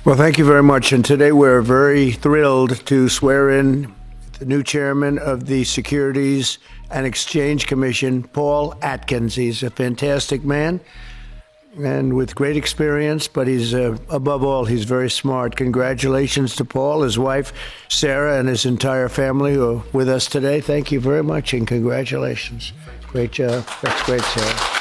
Well, thank you very much. And today we're very thrilled to swear in the new chairman of the Securities and Exchange Commission, Paul Atkins. He's a fantastic man and with great experience, but he's above all, he's very smart. Congratulations to Paul, his wife, Sarah, and his entire family who are with us today. Thank you very much and congratulations. Great job. That's great, Sarah.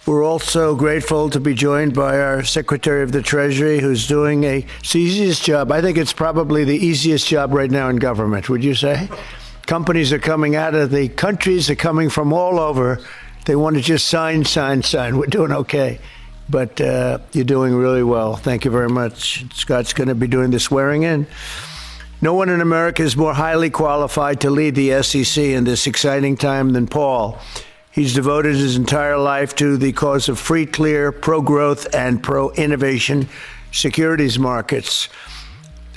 We're also grateful to be joined by our Secretary of the Treasury, who's doing the easiest job. I think it's probably the easiest job right now in government, would you say? Companies are coming out of the countries, are coming from all over. They want to just sign. We're doing okay. But you're doing really well. Thank you very much. Scott's going to be doing the swearing in. No one in America is more highly qualified to lead the SEC in this exciting time than Paul. He's devoted his entire life to the cause of free, clear, pro-growth, and pro-innovation securities markets.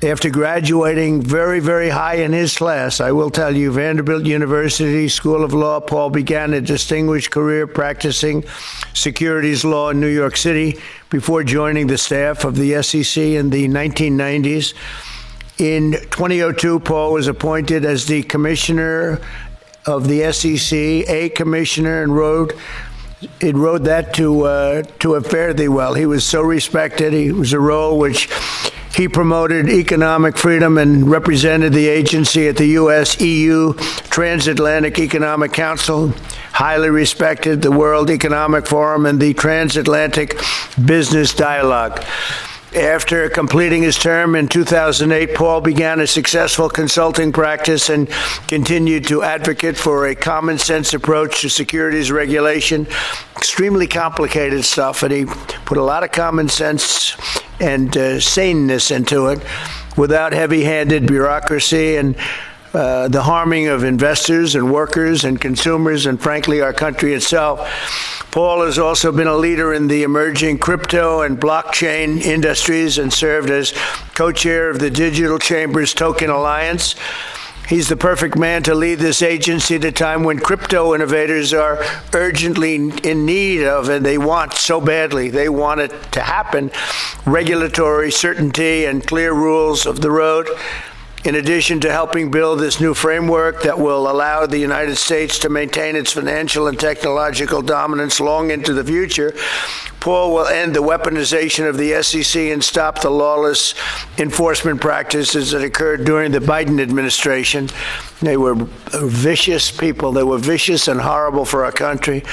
After graduating very, very high in his class, I will tell you, Vanderbilt University School of Law, Paul began a distinguished career practicing securities law in New York City before joining the staff of the SEC in the 1990s. In 2002, Paul was appointed as the commissioner of the SEC, a commissioner, and rode that to have fared thee well. He was so respected. He was a role which he promoted economic freedom and represented the agency at the U.S.-EU Transatlantic Economic Council, highly respected the World Economic Forum and the Transatlantic Business Dialogue. After completing his term in 2008, Paul began a successful consulting practice and continued to advocate for a common sense approach to securities regulation. Extremely complicated stuff, and he put a lot of common sense and saneness into it without heavy-handed bureaucracy and the harming of investors and workers and consumers and, frankly, our country itself. Paul has also been a leader in the emerging crypto and blockchain industries and served as co-chair of the Digital Chambers Token Alliance. He's the perfect man to lead this agency at a time when crypto innovators are urgently in need of, and they want so badly, they want it to happen, regulatory certainty and clear rules of the road. In addition to helping build this new framework that will allow the United States to maintain its financial and technological dominance long into the future, Paul will end the weaponization of the SEC and stop the lawless enforcement practices that occurred during the Biden administration. They were vicious people. They were vicious and horrible for our country.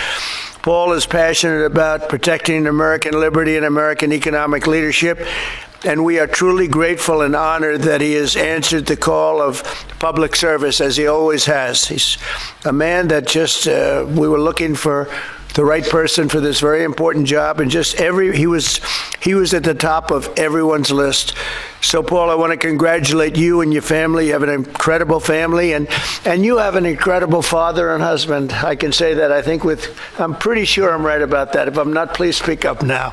Paul is passionate about protecting American liberty and American economic leadership. And we are truly grateful and honored that he has answered the call of public service, as he always has. He's a man that just, we were looking for the right person for this very important job, and just he was at the top of everyone's list. So, Paul, I want to congratulate you and your family. You have an incredible family, and you have an incredible father and husband. I can say that, I'm pretty sure I'm right about that. If I'm not, please speak up now.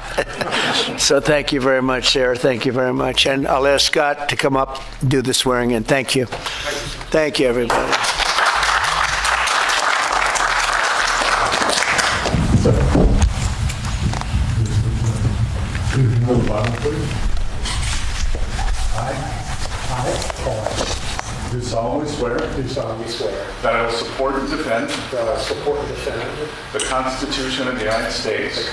So thank you very much, Sarah. Thank you very much. And I'll ask Scott to come up and do the swearing in. Thank you. Thank you, everybody. Do solemnly swear that I will support and defend the Constitution of the United States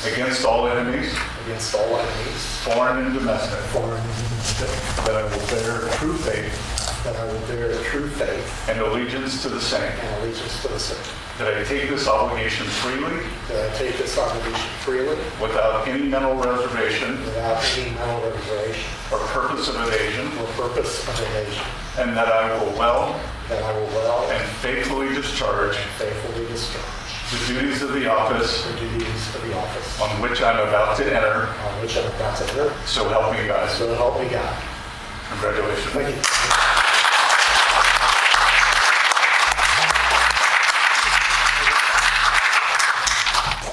against all enemies, foreign and domestic, that I will bear true faith and allegiance to the same, that I take this obligation freely without any mental reservation or purpose of evasion, and that I will well and faithfully discharge the duties of the office on which I'm about to enter. So help me God. Congratulations. Thank you.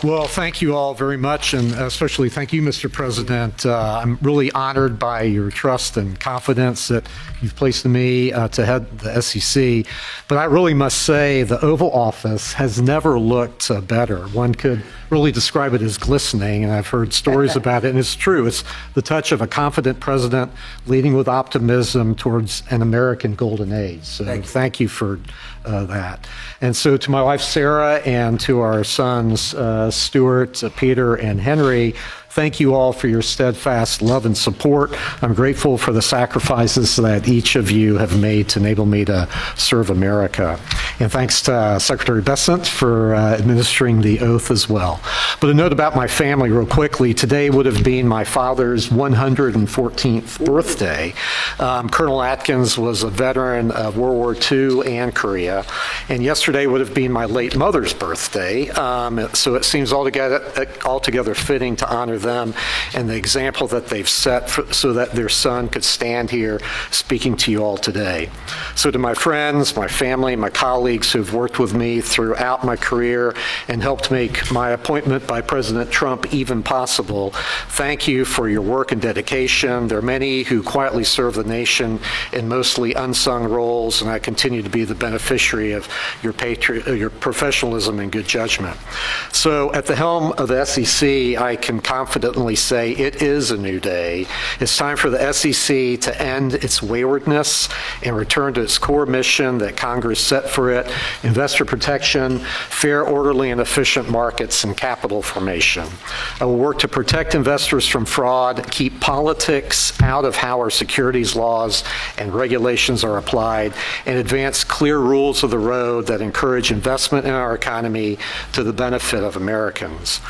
Well, thank you all very much, and especially thank you, Mr. President. I'm really honored by your trust and confidence that you've placed in me to head the SEC. But I really must say the Oval Office has never looked better. One could really describe it as glistening, and I've heard stories about it, and it's true. It's the touch of a confident president leading with optimism towards an American golden age. So thank you for that. And so to my wife, Sarah, and to our sons, Stuart, Peter, and Henry, thank you all for your steadfast love and support. I'm grateful for the sacrifices that each of you have made to enable me to serve America. And thanks to Secretary Bessent for administering the oath as well. But a note about my family real quickly. Today would have been my father's 114th birthday. Colonel Atkins was a veteran of World War II and Korea. And yesterday would have been my late mother's birthday. So it seems altogether fitting to honor them and the example that they've set so that their son could stand here speaking to you all today. So to my friends, my family, my colleagues who've worked with me throughout my career and helped make my appointment by President Trump even possible, thank you for your work and dedication. There are many who quietly serve the nation in mostly unsung roles, and I continue to be the beneficiary of your professionalism and good judgment. So at the helm of the SEC, I can confidently say it is a new day. It's time for the SEC to end its waywardness and return to its core mission that Congress set for it: investor protection, fair, orderly, and efficient markets, and capital formation. I will work to protect investors from fraud, keep politics out of how our securities laws and regulations are applied, and advance clear rules of the road that encourage investment in our economy to the benefit of Americans.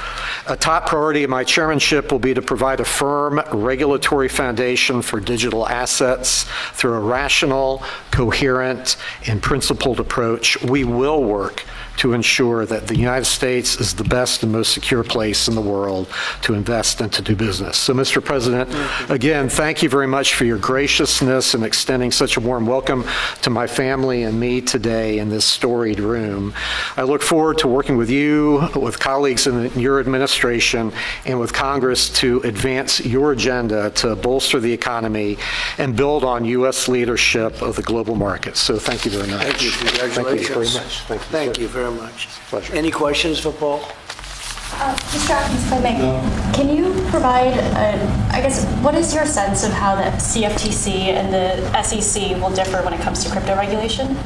A top priority of my chairmanship will be to provide a firm regulatory foundation for digital assets through a rational, coherent, and principled approach. We will work to ensure that the United States is the best and most secure place in the world to invest and to do business. So, Mr. President, again, thank you very much for your graciousness in extending such a warm welcome to my family and me today in this storied room. I look forward to working with you, with colleagues in your administration, and with Congress to advance your agenda to bolster the economy and build on U.S. leadership of the global market. So thank you very much. Thank you. Congratulations. Thank you very much. Thank you very much. Pleasure. Any questions for Paul? Mr. Atkins, if I may, can you provide, what is your sense of how the CFTC and the SEC will differ when it comes to crypto regulation?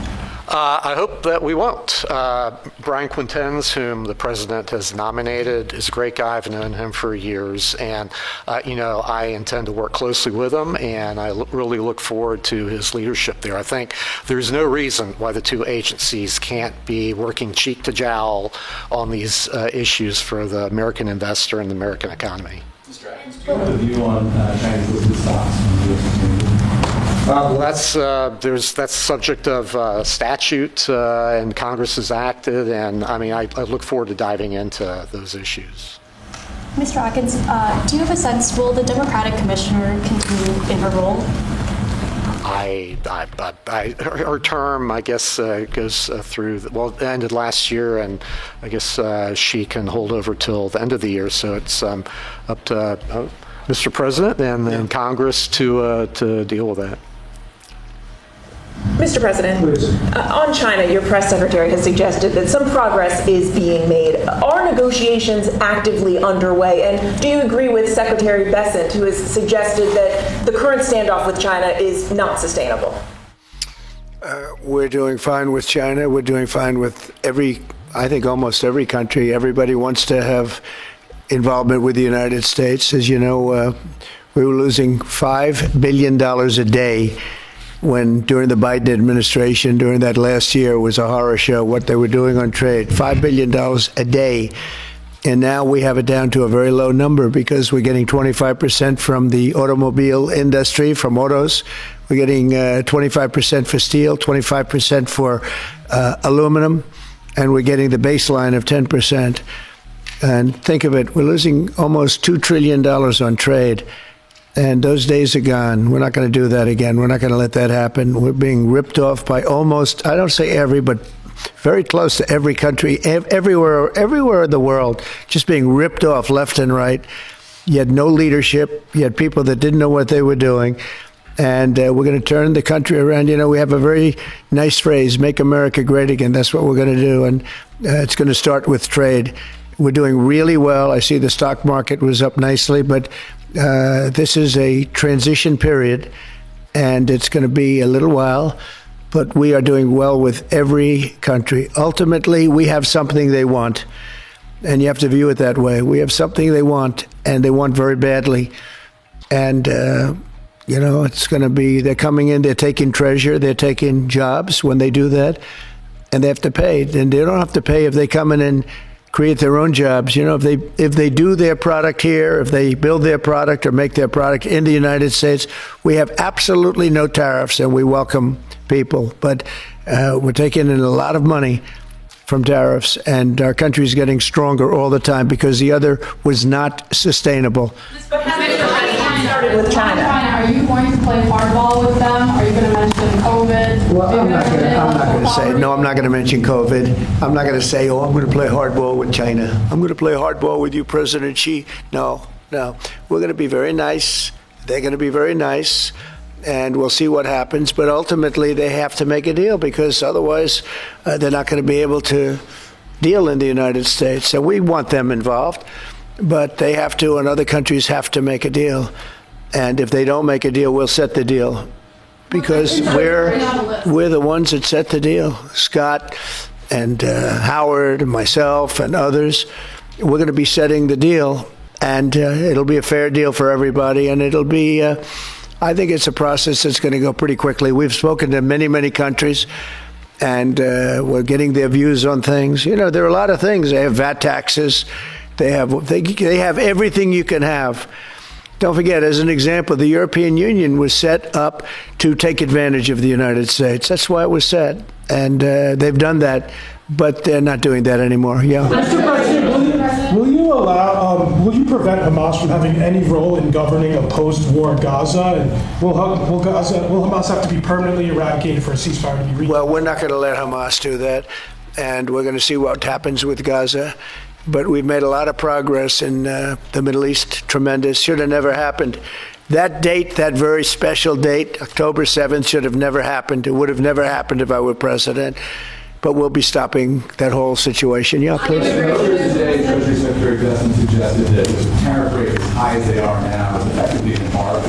I hope that we won't. Brian Quintenz, whom the president has nominated, is a great guy. I've known him for years, and I intend to work closely with him, and I really look forward to his leadership there. I think there's no reason why the two agencies can't be working cheek to jowl on these issues for the American investor and the American economy. Mr. Atkins, do you have a view on Chinese listed stocks on the U.S. exchanges? Well, that's subject of statute, and Congress has acted, and I look forward to diving into those issues. Mr. Atkins, do you have a sense, will the Democratic commissioner continue in her role? Her term, I guess, goes through, it ended last year, and I guess she can hold over till the end of the year, so it's up to Mr. President and Congress to deal with that. Mr. President, on China, your press secretary has suggested that some progress is being made. Are negotiations actively underway? And do you agree with Secretary Bessent, who has suggested that the current standoff with China is not sustainable? We're doing fine with China. We're doing fine with almost every country. Everybody wants to have involvement with the United States. As you know, we were losing $5 billion a day during the Biden administration, during that last year, was a horror show what they were doing on trade. $5 billion a day. And now we have it down to a very low number because we're getting 25% from the automobile industry, from autos. We're getting 25% for steel, 25% for aluminum, and we're getting the baseline of 10%. And think of it, we're losing almost $2 trillion on trade. And those days are gone. We're not going to do that again. We're not going to let that happen. We're being ripped off by almost, I don't say every, but very close to every country, everywhere in the world, just being ripped off left and right. You had no leadership. You had people that didn't know what they were doing. And we're going to turn the country around. We have a very nice phrase, make America great again. That's what we're going to do. And it's going to start with trade. We're doing really well. I see the stock market was up nicely, but this is a transition period, and it's going to be a little while, but we are doing well with every country. Ultimately, we have something they want, and you have to view it that way. We have something they want, and they want very badly. And, it's going to be, they're coming in, they're taking treasure, they're taking jobs when they do that, and they have to pay. And they don't have to pay if they come in and create their own jobs. If they do their product here, if they build their product or make their product in the United States, we have absolutely no tariffs, and we welcome people. But we're taking in a lot of money from tariffs, and our country is getting stronger all the time because the other was not sustainable. Started with China. Are you going to play hardball with them? Are you going to mention COVID? Well, I'm not going to say, no, I'm not going to mention COVID. I'm not going to say, I'm going to play hardball with China. I'm going to play hardball with you, President Xi. No. We're going to be very nice. They're going to be very nice, and we'll see what happens. But ultimately, they have to make a deal because otherwise they're not going to be able to deal in the United States. And we want them involved, but they have to, and other countries have to make a deal. And if they don't make a deal, we'll set the deal because we're the ones that set the deal. Scott and Howard and myself and others, we're going to be setting the deal, and it'll be a fair deal for everybody. And it'll be, I think it's a process that's going to go pretty quickly. We've spoken to many, many countries, and we're getting their views on things. There are a lot of things. They have VAT taxes. They have everything you can have. Don't forget, as an example, the European Union was set up to take advantage of the United States. That's why it was set. And they've done that, but they're not doing that anymore. Yeah. Mr. President, will you prevent Hamas from having any role in governing a post-war Gaza? And will Hamas have to be permanently eradicated for a ceasefire to be reached? Well, we're not going to let Hamas do that, and we're going to see what happens with Gaza. But we've made a lot of progress in the Middle East, tremendous. Should have never happened. That date, that very special date, October 7th, should have never happened. It would have never happened if I were president. But we'll be stopping that whole situation. Yeah, please. Earlier today, Treasury Secretary Bessent suggested that with tariff rates as high as they are now, it's effectively an embargo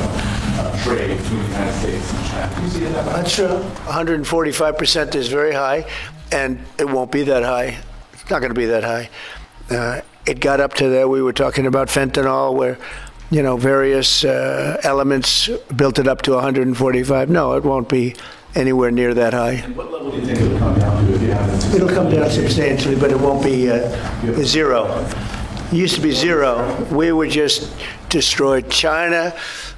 trade between the United States and China. Do you see it that way? That's true. 145% is very high, and it won't be that high. It's not going to be that high. It got up to there. We were talking about fentanyl, where, various elements built it up to 145. No, it won't be anywhere near that high. And what level do you think it will come down to if you have it? It'll come down substantially, but it won't be zero. It used to be zero. We were just destroyed. China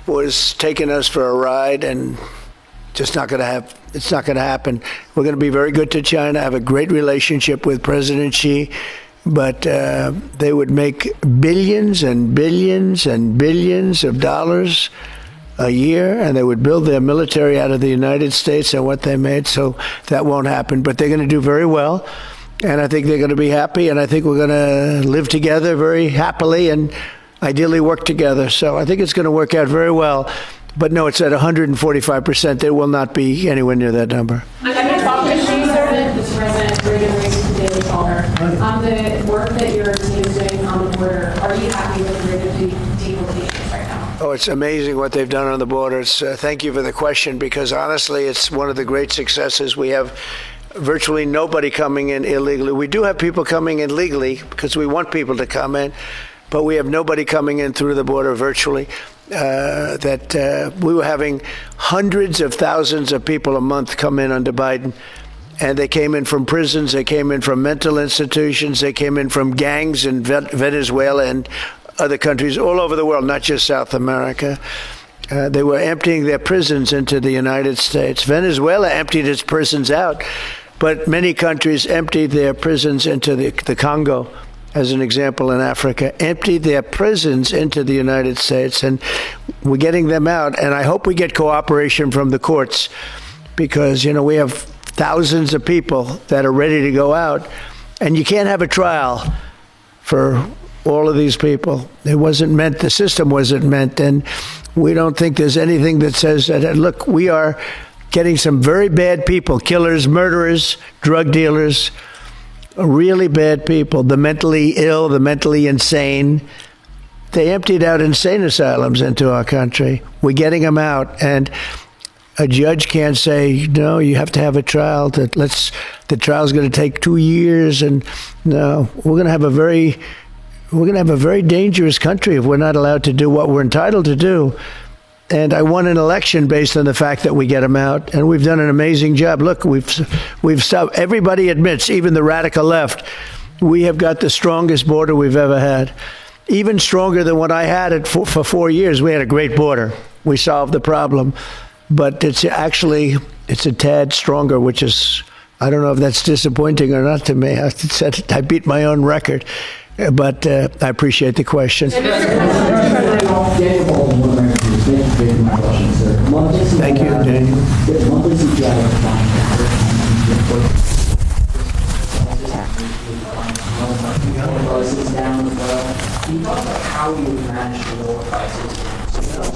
was taking us for a ride, and just not going to have. It's not going to happen. We're going to be very good to China. Have a great relationship with President Xi. But they would make billions and billions and billions of dollars a year, and they would build their military out of the United States and what they made, so that won't happen. But they're going to do very well, and I think they're going to be happy, and I think we're going to live together very happily and ideally work together. So I think it's going to work out very well. But no, it's at 145%. It will not be anywhere near that number. Mr. President, Reagan Race with the Daily Caller. On the work that your team is doing on the border, are you happy with the rate of deportations right now? Oh, it's amazing what they've done on the borders. Thank you for the question, because honestly, it's one of the great successes. We have virtually nobody coming in illegally. We do have people coming in legally because we want people to come in, but we have nobody coming in through the border virtually. We were having hundreds of thousands of people a month come in under Biden. And they came in from prisons, they came in from mental institutions, they came in from gangs in Venezuela and other countries all over the world, not just South America. They were emptying their prisons into the United States. Venezuela emptied its prisons out, but many countries emptied their prisons into the Congo, as an example, in Africa, emptied their prisons into the United States. And we're getting them out, and I hope we get cooperation from the courts, because, we have thousands of people that are ready to go out, and you can't have a trial for all of these people. It wasn't meant, the system wasn't meant, and we don't think there's anything that says that. Look, we are getting some very bad people, killers, murderers, drug dealers, really bad people, the mentally ill, the mentally insane. They emptied out insane asylums into our country. We're getting them out, and a judge can't say, no, you have to have a trial. The trial's going to take 2 years, and no, we're going to have a very dangerous country if we're not allowed to do what we're entitled to do. And I won an election based on the fact that we get them out, and we've done an amazing job. Look, we've stopped. Everybody admits, even the radical left, we have got the strongest border we've ever had. Even stronger than what I had it for 4 years. We had a great border. We solved the problem. But it's a tad stronger, which is, I don't know if that's disappointing or not to me. I beat my own record. But I appreciate the question. Thank you, Daniel. Prices down as well. Can you talk about how you manage to lower prices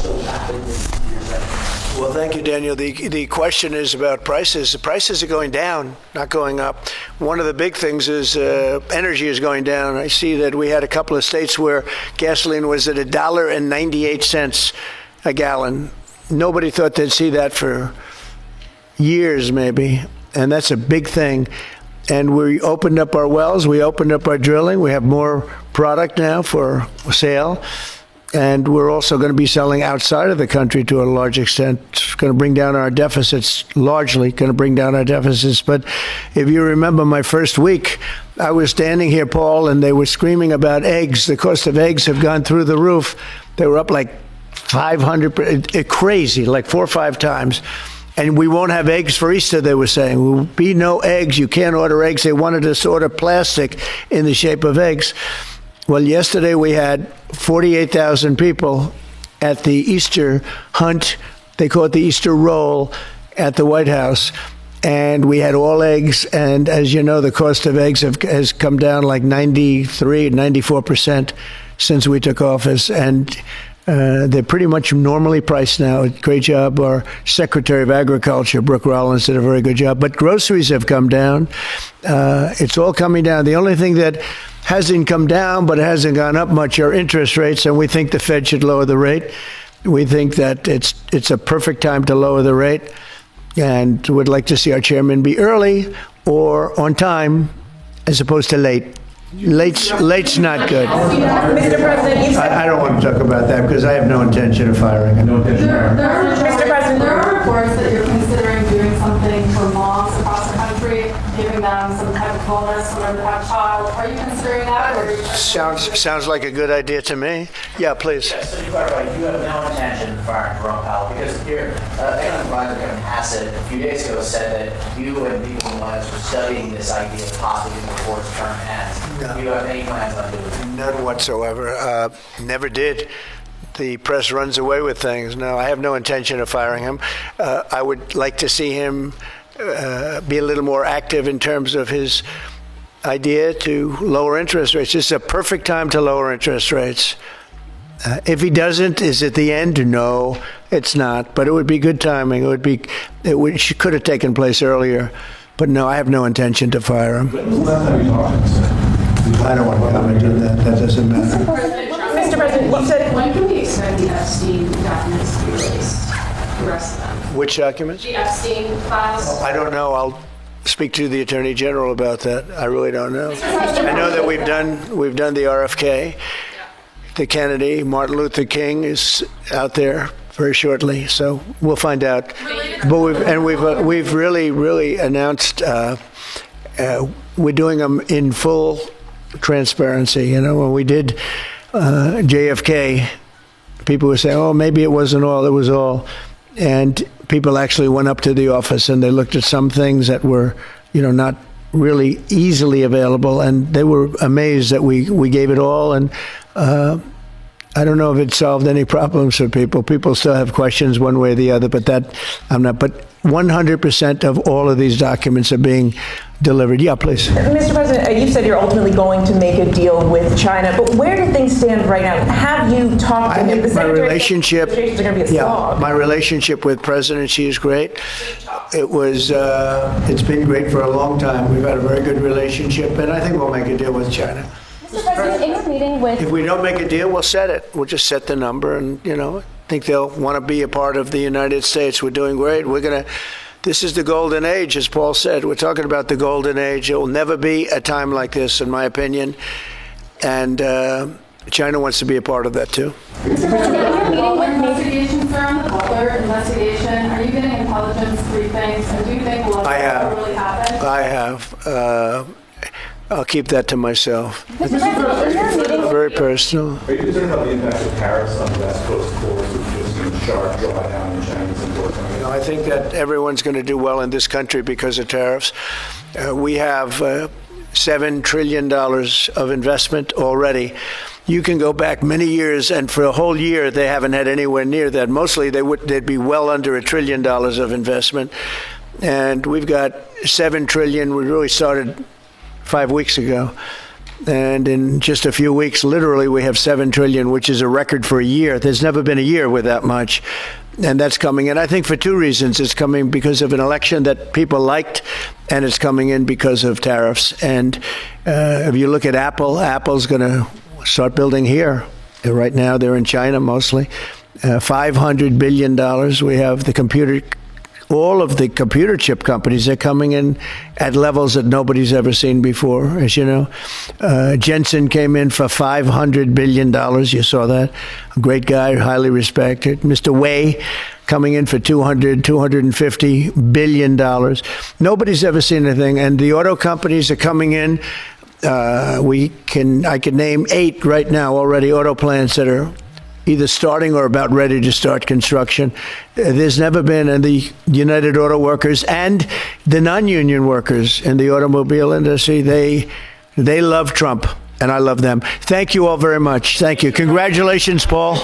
so rapidly in your sector? Well, thank you, Daniel. The question is about prices. The prices are going down, not going up. One of the big things is energy is going down. I see that we had a couple of states where gasoline was at $1.98 a gallon. Nobody thought they'd see that for years, maybe, and that's a big thing. And we opened up our wells, we opened up our drilling, we have more product now for sale, and we're also going to be selling outside of the country to a large extent. It's going to bring down our deficits, largely going to bring down our deficits. But if you remember my first week, I was standing here, Paul, and they were screaming about eggs. The cost of eggs have gone through the roof. They were up like 500, crazy, like 4 or 5 times. And we won't have eggs for Easter, they were saying. There will be no eggs. You can't order eggs. They wanted us to order plastic in the shape of eggs. Well, yesterday we had 48,000 people at the Easter hunt. They call it the Easter roll at the White House. And we had all eggs. And as you know, the cost of eggs has come down like 94% since we took office. And they're pretty much normally priced now. Great job. Our Secretary of Agriculture, Brooke Rollins, did a very good job. But groceries have come down. It's all coming down. The only thing that hasn't come down, but it hasn't gone up much, are interest rates, and we think the Fed should lower the rate. We think that it's a perfect time to lower the rate, and would like to see our chairman be early or on time as opposed to late. Late's not good. Mr. President, you said... I don't want to talk about that because I have no intention of firing him. Mr. President, there are reports that you're considering doing something for moms across the country, giving them some type of bonus whenever they have a child. Are you considering that? Or Sounds like a good idea to me. Yeah, please. Yes, so you clarify, you have no intention of firing Jerome Powell because your economic advisor, Kevin Hassett, a few days ago said that you and people in the White House were studying this idea of possibly before the term ends. No. Do you have any plans on doing it? None whatsoever. Never did. The press runs away with things. No, I have no intention of firing him. I would like to see him be a little more active in terms of his idea to lower interest rates. This is a perfect time to lower interest rates. If he doesn't, is it the end? No, it's not. But it would be good timing. It could have taken place earlier. But no, I have no intention to fire him. I don't want to comment on that. That doesn't matter. Mr. President, you said... When can we expect the Epstein documents to be released? The rest of them? Which documents? The Epstein files? I don't know. I'll speak to the Attorney General about that. I really don't know. I know that we've done the RFK. The Kennedy, Martin Luther King is out there very shortly, so we'll find out. But we've really announced we're doing them in full transparency. You know, when we did JFK, people were saying, "Oh, maybe it wasn't all; it was all." And people actually went up to the office and they looked at some things that were, not really easily available, and they were amazed that we gave it all. And I don't know if it solved any problems for people. People still have questions one way or the other, but that I'm not. But 100% of all of these documents are being delivered. Yeah, please. Mr. President, you said you're ultimately going to make a deal with China, but where do things stand right now? Have you talked to him? My relationship, negotiations are going to be a slog. my relationship with President Xi is great. It's been great for a long time. We've had a very good relationship, and I think we'll make a deal with China. Mr. President, in your meeting with If we don't make a deal, we'll set it. We'll just set the number, and, I think they'll want to be a part of the United States. We're doing great. This is the golden age, as Paul said. We're talking about the golden age. It will never be a time like this, in my opinion. And China wants to be a part of that, too. Mr. President, in your meeting with Investigation, sir, on the Butler investigation, are you getting intelligence briefings, and do you think will I have. really happen? I have. I'll keep that to myself. Mr. President, in your meeting Very personal. Are you concerned about the impact of tariffs on the West Coast ports, which just seen a sharp drawdown in Chinese imports coming in? I think that everyone's going to do well in this country because of tariffs. We have $7 trillion of investment already. You can go back many years, and for a whole year, they haven't had anywhere near that. Mostly, they'd be well under $1 trillion of investment. And we've got $7 trillion. We really started 5 weeks ago. And in just a few weeks, literally, we have $7 trillion, which is a record for a year. There's never been a year with that much. And that's coming in, I think, for two reasons. It's coming because of an election that people liked, and it's coming in because of tariffs. And if you look at Apple, Apple's going to start building here. Right now, they're in China mostly. $500 billion. We have all of the computer chip companies are coming in at levels that nobody's ever seen before, as you know. Jensen came in for $500 billion. You saw that. A great guy, highly respected. Mr. Wei coming in for $250 billion. Nobody's ever seen anything. And the auto companies are coming in. I could name 8 right now already, auto plants that are either starting or about ready to start construction. There's never been, and the United Auto Workers and the non-union workers in the automobile industry, they love Trump, and I love them. Thank you all very much. Thank you. Congratulations, Paul.